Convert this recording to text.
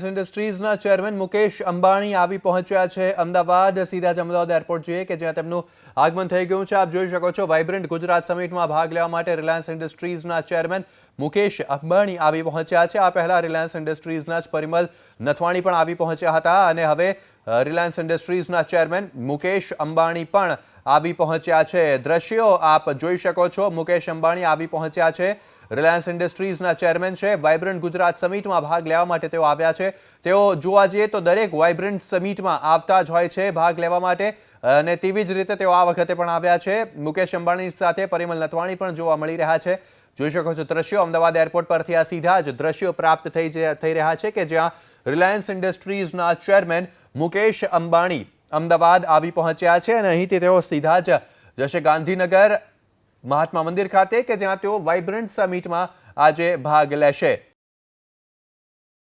ઇન્ડસ્ટ્રીઝના chairman Mukesh Ambani આવી પહોંચ્યા છે અમદાવાદ। સીધા જ અમદાવાદ એરપોર્ટ જઈએ કે જ્યાં તેમનું આગમન થઈ ગયું છે। આપ જોઈ શકો છો વાઇબ્રન્ટ ગુજરાત સમિટમાં ભાગ લેવા માટે રિલાયન્સ ઇન્ડસ્ટ્રીઝના ચેરમેન મુકેશ અંબાણી આવી પહોંચ્યા છે। આ પહેલા રિલાયન્સ ઇન્ડસ્ટ્રીઝના જ પરિમલ નથવાણી પણ આવી પહોંચ્યા હતા અને હવે રિલાયન્સ ઇન્ડસ્ટ્રીઝના ચેરમેન મુકેશ અંબાણી પણ આવી પહોંચ્યા છે। દ્રશ્યો આપ જોઈ શકો છો। મુકેશ અંબાણી આવી પહોંચ્યા છે। રિલાયન્સ ઇન્ડસ્ટ્રીઝના ચેરમેન છે। વાઇબ્રન્ટ ગુજરાત સમિટમાં ભાગ લેવા માટે તેઓ આવ્યા છે। તેઓ જોવા જઈએ તો દરેક વાઇબ્રન્ટ સમિટમાં આવતા જ હોય છે ભાગ લેવા માટે અને તેવી જ રીતે તેઓ આ વખતે પણ આવ્યા છે। મુકેશ અંબાણી સાથે પરિમલ નથવાણી પણ જોવા મળી રહ્યા છે। જોઈ શકો છો દ્રશ્યો અમદાવાદ એરપોર્ટ પરથી આ સીધા જ દ્રશ્યો પ્રાપ્ત થઈ રહ્યા છે કે જ્યાં રિલાયન્સ ઇન્ડસ્ટ્રીઝના ચેરમેન મુકેશ અંબાણી અમદાવાદ આવી પહોંચ્યા છે અને અહીંથી તેઓ સીધા જ જશે ગાંધીનગર મહાત્મા મંદિર ખાતે કે જ્યાં તેઓ વાઇબ્રન્ટ સમિટમાં આજે ભાગ લેશે।